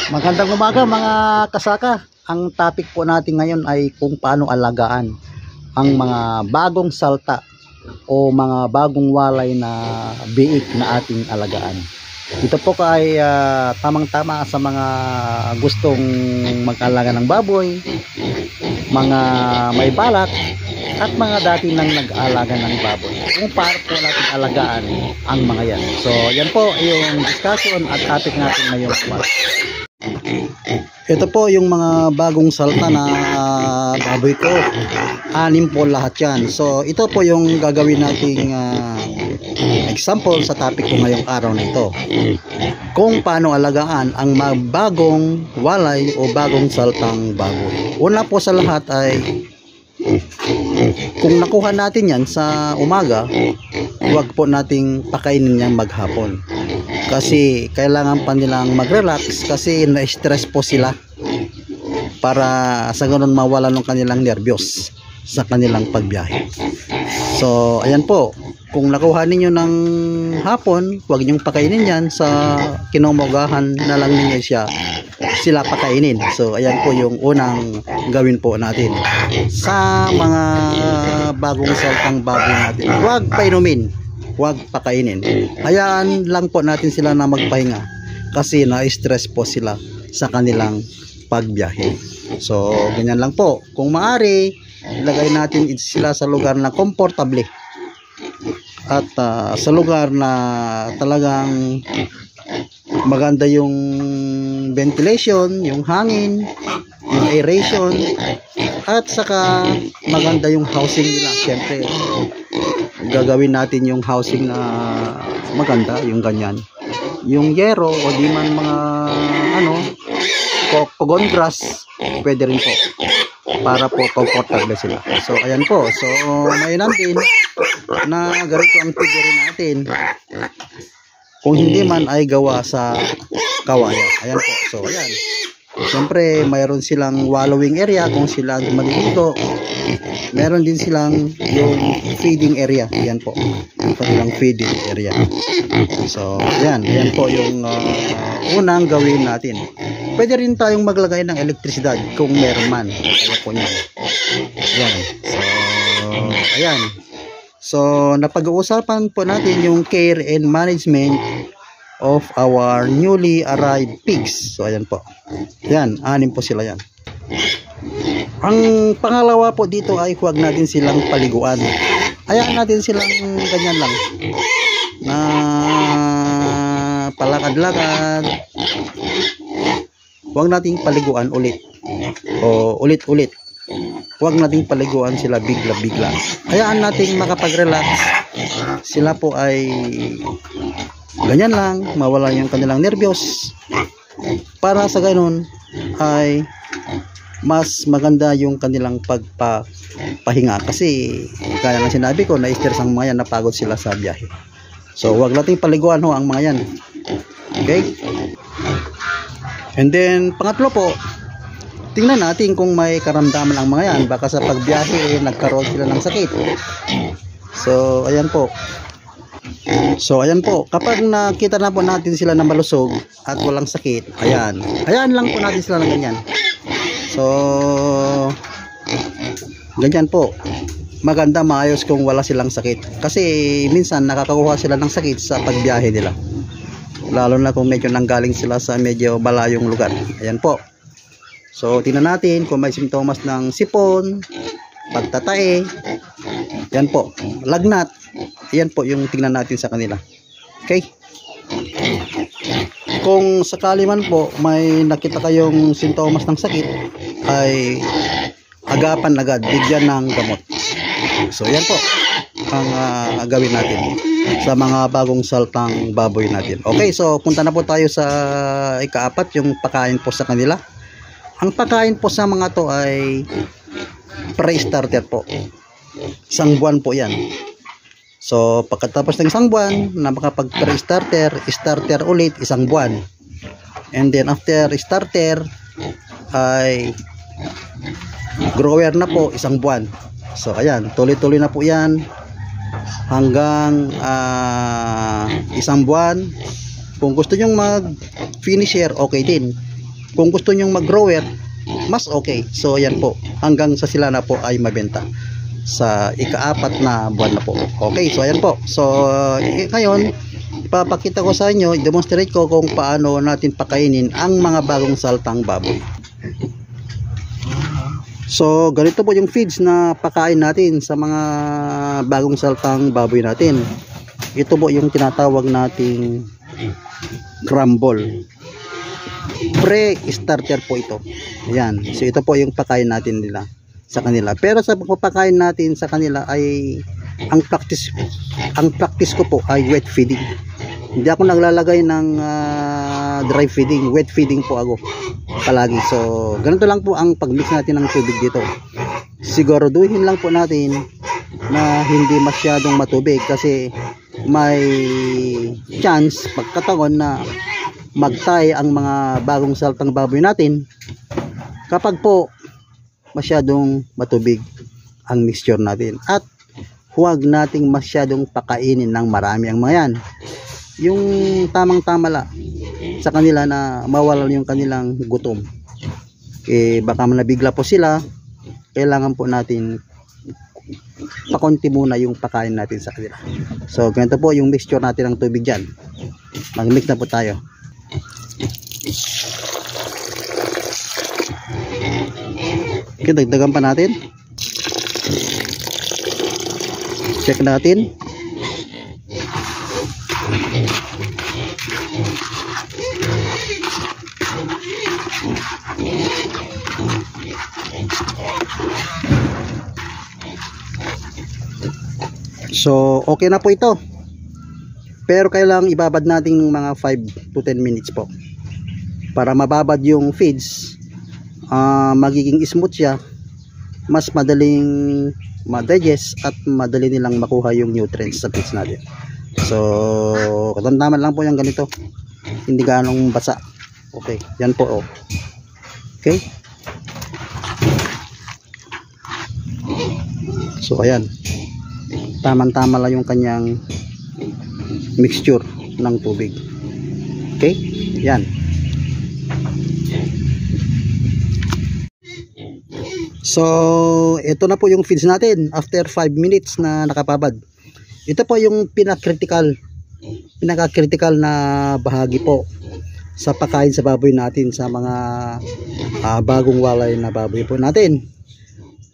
Magandang umaga mga kasaka. Ang topic po natin ngayon ay kung paano alagaan ang mga bagong salta o mga bagong walay na biik na ating alagaan. Ito po ay tamang-tama sa mga gustong mag-alaga ng baboy, mga may balak, at mga dati nang nag-aalaga ng baboy. Kung paano po natin alagaan ang mga yan. So yan po yung discussion at topic natin ngayon. Ito po yung mga bagong salta na baboy ko. 6 po lahat yan. So ito po yung gagawin nating example sa topic ko ngayong araw na ito. Kung paano alagaan ang bagong walay o bagong saltang baboy. Una po sa lahat ay kung nakuha natin yan sa umaga, huwag po nating pakainin yan maghapon. Kasi kailangan pa nilang mag-relax kasi na-stress po sila para sa ganun mawala ng kanilang nervyos sa kanilang pagbiyahe. So ayan po, kung nakuha ninyo ng hapon, huwag ninyong pakainin yan, sa kinumagahan na lang ninyo sila pakainin. So ayan po yung unang gawin po natin sa mga bagong saltang baboy natin. Huwag painumin, huwag pakainin. Hayaan lang po natin sila na magpahinga kasi na-stress po sila sa kanilang pagbiyahe. So ganyan lang po. Kung maaari, ilagay natin sila sa lugar na komportable at sa lugar na talagang maganda yung ventilation, yung hangin, yung aeration, at saka maganda yung housing nila. Siyempre gagawin natin yung housing na maganda, yung ganyan, yung yero o di man mga cogon grass, pwede rin po para po comfortable sila. So ayan po, so mainam din na ganito ang figure natin, kung hindi man ay gawa sa kawaya. Ayan po, so ayan, siyempre mayroon silang wallowing area kung sila maliligo. Meron din silang yung feeding area. Yan po, yung kanilang feeding area. So yan po yung unang gawin natin. Pwede rin tayong maglagay ng elektrisidad kung meron man. Kaya po yan. Yan. So ayan. So napag-uusapan po natin yung care and management of our newly arrived pigs. So ayan po. Yan, 6 po sila yan. Ang pangalawa po dito ay huwag natin silang paliguan. Hayaan natin silang ganyan lang na palakad-lakad. Huwag nating paliguan ulit o ulit-ulit. Huwag nating paliguan sila bigla-bigla. Hayaan nating makapag-relax. Sila po ay ganyan lang, mawala yung kanilang nervyos, para sa ganun ay mas maganda yung kanilang pagpapahinga. Kasi kaya nga sinabi ko, na-stress ang mga yan, napagod sila sa biyahe. So huwag nating paliguan ang mga yan. Okay? And then pangatlo po, tingnan natin kung may karamdaman ang mga yan. Baka sa pagbiyahe nagkaroon sila ng sakit. So ayan po. Kapag nakita na po natin sila na malusog at walang sakit, ayan, hayaan lang po natin sila ng ganyan. So ganyan po, maganda, maayos kung wala silang sakit. Kasi minsan nakakakuha sila ng sakit sa pagbiyahe nila, lalo na kung medyo nanggaling sila sa medyo malayong lugar. Ayan po. So tingnan natin kung may simptomas ng sipon, pagtatae, yan po, lagnat. Yan po yung tingnan natin sa kanila. Okay? Kung sakali man po may nakita kayong sintomas ng sakit, ay agapan agad, bigyan ng gamot. So yan po ang gawin natin sa mga bagong saltang baboy natin. Okay, so punta na po tayo sa ika-4, yung pakain po sa kanila. Ang pakain po sa mga to ay pre-starter po. 1 buwan po yan. So pagkatapos ng 1 buwan na makapag pre-starter, starter ulit 1 buwan. And then after starter ay grower na po 1 buwan. So ayan, tuloy-tuloy na po yan hanggang 1 buwan. Kung gusto nyong mag finisher, okay din. Kung gusto nyong mag-grower, mas okay. So yan po, hanggang sa sila na po ay mabenta sa ika-4 na buwan na po. Okay, so ayan po. So ngayon, ipapakita ko sa inyo, i-demonstrate ko kung paano natin pakainin ang mga bagong saltang baboy. So ganito po yung feeds na pakain natin sa mga bagong saltang baboy natin. Ito po yung tinatawag nating crumble. Pre-starter po ito. Ayan. So ito po yung pakain natin nila sa kanila. Pero sa pagpapakain natin sa kanila ay ang practice ko po ay wet feeding. Hindi ako naglalagay ng dry feeding. Wet feeding po ako palagi. So ganito lang po ang pag-mix natin ng tubig dito. Siguraduhin lang po natin na hindi masyadong matubig kasi may chance pagkataon na magtay ang mga bagong saltang baboy natin kapag po masyadong matubig ang mixture natin. At huwag nating masyadong pakainin ng marami ang mga yan. Yung tamang tama lang sa kanila na mawalan yung kanilang gutom. Baka nabigla po sila, kailangan po natin pakonti muna yung pakain natin sa kanila. So ganito po yung mixture natin ng tubig dyan. Mag-mix na po tayo. Okay, dagdagan pa natin. Check natin. So okay na po ito. Pero kailangang ibabad natin ng mga 5 to 10 minutes po para mababad yung feeds. Magiging smooth siya, mas madaling ma-digest at madali nilang makuha yung nutrients sa feeds natin. So katamtaman lang po yung ganito, hindi ganong basa. Okay, yan po. Okay, so ayan, tamang-tama lang yung kanyang mixture ng tubig. Okay, yan. So ito na po yung feeds natin after 5 minutes na nakapabad. Ito po yung pinaka-critical na bahagi po sa pagkain sa baboy natin, sa mga bagong walay na baboy po natin.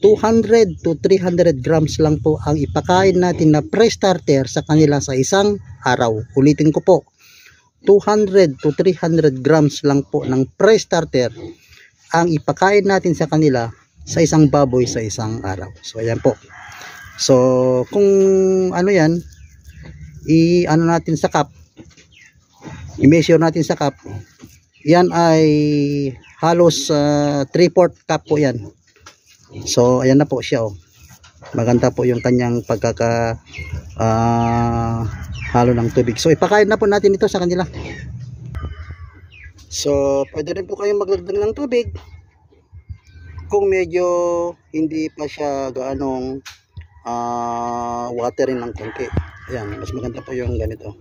200 to 300 grams lang po ang ipakain natin na pre-starter sa kanila sa isang araw. Ulitin ko po, 200 to 300 grams lang po ng pre-starter ang ipakain natin sa kanila sa isang baboy sa isang araw. So ayan po. So kung ano yan, i-ano natin sa cup, i-measure natin sa cup, yan ay halos 3/4 cup po yan. So ayan na po siya. Maganda po yung kanyang pagkaka halo ng tubig. So ipakain na po natin ito sa kanila. So pwede rin po kayong maglagdag ng tubig kung medyo hindi pa siya gaanong waterin ng konti. Ayan, mas maganda po yung ganito.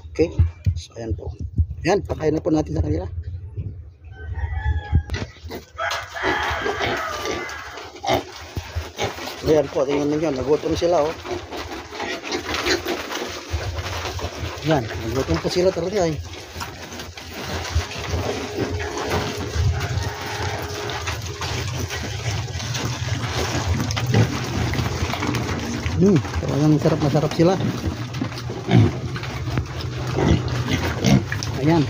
Okay, so ayan po. Ayan, pakain na po natin sa kanila. Ayan po, tingnan ninyo, nagutom sila Ayan, nagutom po sila talaga Talagang masarap sila. Ayan,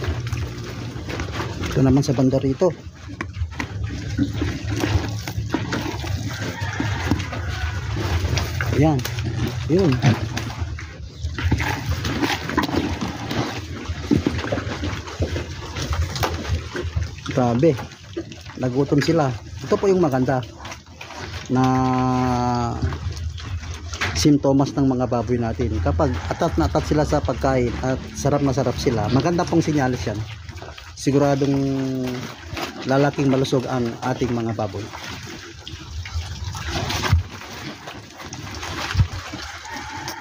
ito naman sa banda rito. Ayan, yun. Grabe, nagutom sila. Ito po yung maganda na simptomas ng mga baboy natin. Kapag atat na atat sila sa pagkain at sarap na sarap sila, maganda pong sinyalis yan. Siguradong lalaking malusog ang ating mga baboy.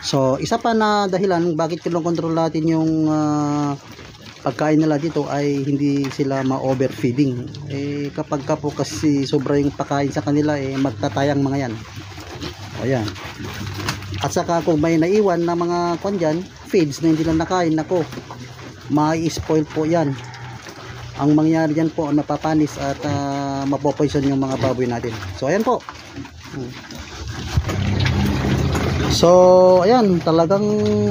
So isa pa na dahilan bakit kinokontrol natin yung pagkain nila dito ay hindi sila ma-overfeeding. Kapag ka po kasi sobra yung pagkain sa kanila, magtatayang mga yan. Ayan. At saka kung may naiwan na mga kwan dyan, feeds na hindi lang nakain, nako, ma-spoil po yan. Ang mangyari dyan po, mapapanis at mapopoison yung mga baboy natin. So ayan po. So ayan, talagang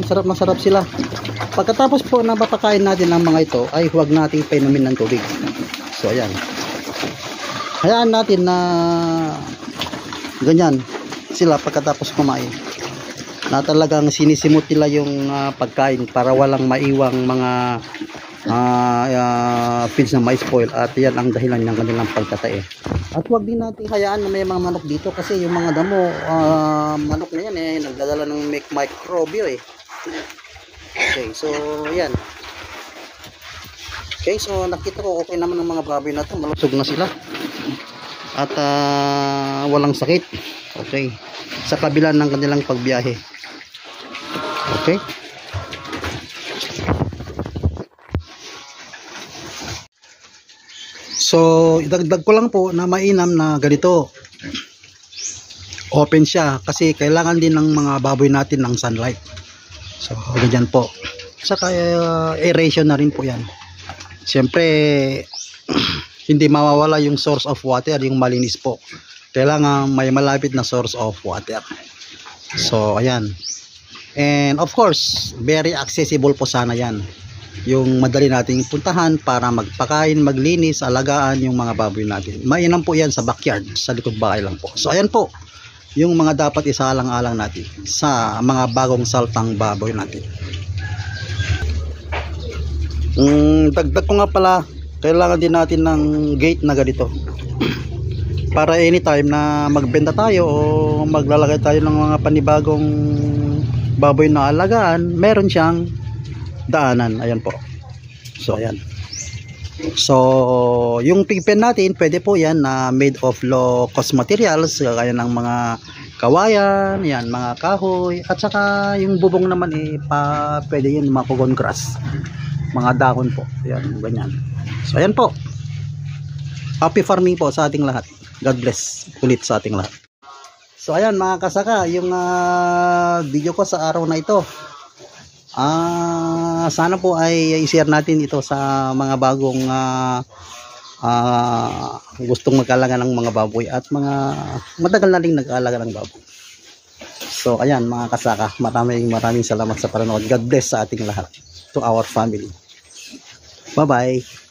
sarap na sarap sila. Pagkatapos po na mapakain natin ang mga ito, ay huwag nating painumin ng tubig. So ayan, hayaan natin na ganyan sila pagkatapos kumain, na talagang sinisimot nila yung pagkain para walang maiwang mga feeds na may spoil, at yan ang dahilan ng kanilang pagtatae. At huwag din natin hayaan na may mga manok dito, kasi yung mga damo, manok na yan nagdadala ng microbio Okay, so yan. Okay, so nakita ko okay naman ng mga baboy na to, malusog na sila at walang sakit. Okay, sa kabila ng kanilang pagbiyahe. Okay. So idagdag ko lang po na mainam na ganito, open siya, kasi kailangan din ng mga baboy natin ng sunlight. So ganyan po. Saka aeration na rin po yan. Siyempre hindi mawawala yung source of water, yung malinis po. Kailangan may malapit na source of water. So ayan. And of course, very accessible po sana yan, yung madali nating puntahan para magpakain, maglinis, alagaan yung mga baboy natin. Mainam po yan sa backyard, sa likod bahay lang po. So ayan po yung mga dapat isaalang-alang natin sa mga bagong saltang baboy natin. Dagdag ko nga pala, kailangan din natin ng gate na ganito para anytime na magbenta tayo o maglalagay tayo ng mga panibagong baboy na alagaan, meron siyang daanan. Ayan po. So ayan. So yung pig pen natin, pwede po yan na made of low cost materials, kaya ng mga kawayan, yan, mga kahoy, at saka yung bubong naman pwede yun mga pugon grass, mga dahon po. Ayan, ganyan. So ayan po. Happy farming po sa ating lahat. God bless ulit sa ating lahat. So ayan mga kasaka, yung video ko sa araw na ito, sana po ay i-share natin ito sa mga bagong gustong mag-alaga ng mga baboy at mga matagal na rin nag-aalaga ng baboy. So ayan mga kasaka, maraming salamat sa panonood. God bless sa ating lahat, to our family. Bye bye.